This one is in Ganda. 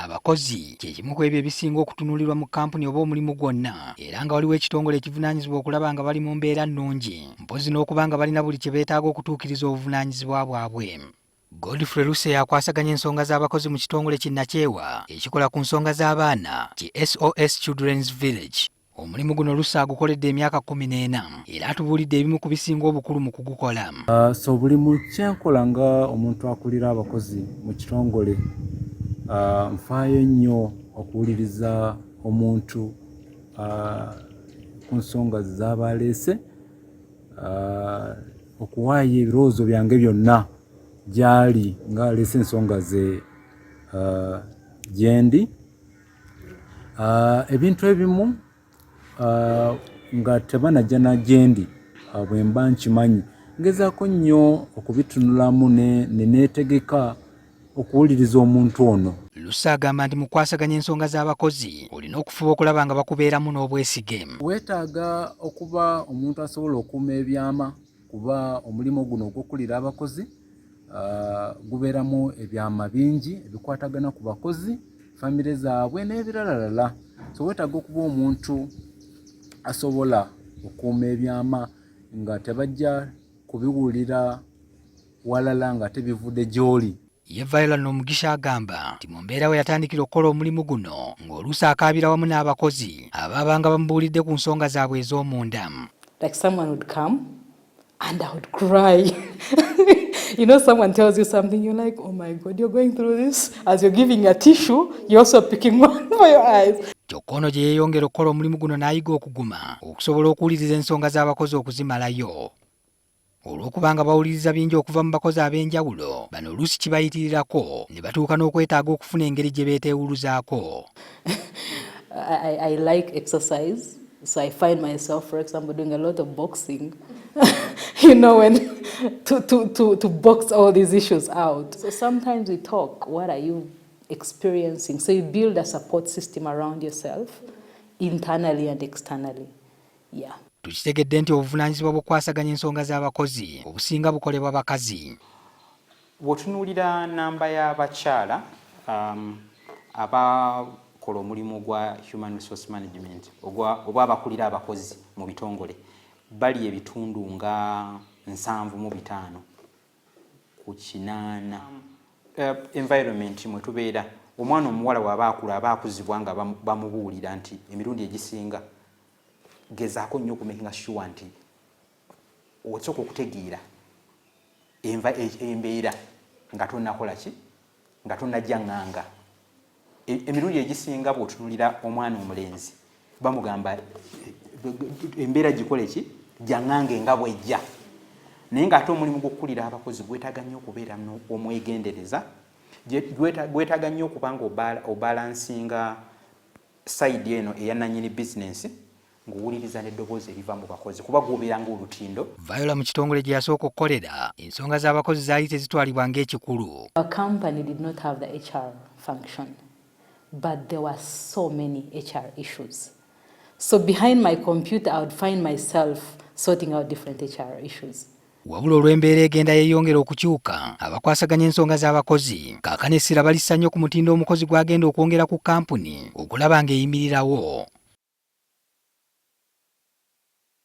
abakozi kye kimu ku ebyo ebisinga okutunuulirwa mu kampuni oba omulimu gwonna, era nga waliwo ekitongole ekivunaanyizibwa okulaba nga bali mu mbeera nnungi, mpozi n'okuba nga balina buli kye beetaaga okutuukiriza obuvunaanyizibwa bwabwe. Godfrey Luse yakwasaganya ensonga z'abakozi mu kitongole kinnakyewa ekikola ku nsonga z'abaana ki SOS Children's Village. Omulimu guno Luse agukoledde emyaka 14 era atubuulidde ebimu ku bisinga obukulu mu kugukola. So buli mu kyenkola nga omuntu akulira abakozi mu kitongole nfaayo nnyo okuwuliriza omuntu ku nsonga z'abaleese, okuwaayo ebirowoozo byange byonna gy'ali nga aleese ensonga ze gyendi. Ebintu ebimu nga tebanajja na gyendi bwe mba nkimanyi, ngezaako nnyo okubitunulamu ne neetegeka okuwuliriza omuntu ono. Luse agamba nti mu kwasaganya ensonga z'abakozi olina okufuba okulaba nga bakubeeramu n'obwesige. Weetaaga okuba omuntu asobola okuuma ebyama, kuba omulimu guno ogw'okulira abakozi gubeeramu ebyama bingi ebikwatagana ku bakozi, famire zaabwe n'ebiralalala. So weetaaga okuba omuntu asobola okuuma ebyama nga tebajja kubiwulira walala nga tebivudde gy'oli. Ye Viola n'Omugisha agamba nti mu mbeera we yatandikira okukola omulimu guno ng'oluusi akaabira wamu n'abakozi abaabanga bamubuulidde ku nsonga zaabwe ez'omunda. Like someone would come and I would cry. You know, someone tells you something, you're like, oh my God, you're going through this. As you're giving a tissue, you're also picking one for your eyes. Kyokka ono gye yeeyongera okukola omulimu guno n'ayiga okuguma okusobola okuwuliriza ensonga z'abakozi okuzimalayo. Olw'okuba nga bawuliriza bingi okuva mu bakozi ab'enjawulo, bano oluusi kibayitirirako ne batuuka n'okwetaaga okufuna engeri gye beeteewuluzaako. I like exercise, so I find myself, for example, doing a lot of boxing. You know, when to box all these issues out. So sometimes we talk, what are you experiencing? So you build a support system around yourself, internally and externally. Yeah. Tukitegedde nti obuvunaanyizibwa bw'okwasaganya ensonga z'abakozi obusinga bukolebwa bakazi. Bw'otunuulira nnamba y'abakyala abakola omulimu gwa human resource management oba abakulira abakozi mu bitongole, bali ebitundu nga 75 ku 8. Environment mwe tubeera, omwana omuwala waba akula aba akuzibwa nga bamubuulira nti emirundi egisinga gezaako nnyo okumakinga sure nti osooka okutegeera embeera nga tonnakola ki, nga tonnajja ŋŋanga. Emirundi egisinga bw'otunulira omwana omulenzi bamugamba embeera gikole ki, jjaŋŋange nga bw'ejja. Naye ng'ate omulimu gw'okukulira abakozi gwetaaga nnyo okubeera omwegendereza, gwetaaga nnyo okuba nga obalansinga sayidi eno eya nannyini bizinensi ng'owuliriza n'eddoboozi eriva mu bakozi kuba gw'obeera ng'olutindo. Viola mu kitongole gye yasooka okukolera, ensonga z'abakozi zaali tezitwalibwa ng'ekikulu. Our company did not have the HR function, but there were so many HR issues. So behind my computer, I would find myself sorting out different HR issues. Wabula olw'embeera egenda yeeyongera okukyuka, abakwasaganya ensonga z'abakozi kaakano essira balissa nnyo ku mutindo omukozi gw'agenda okwongera ku kampuni okulaba ng'eyimirirawo.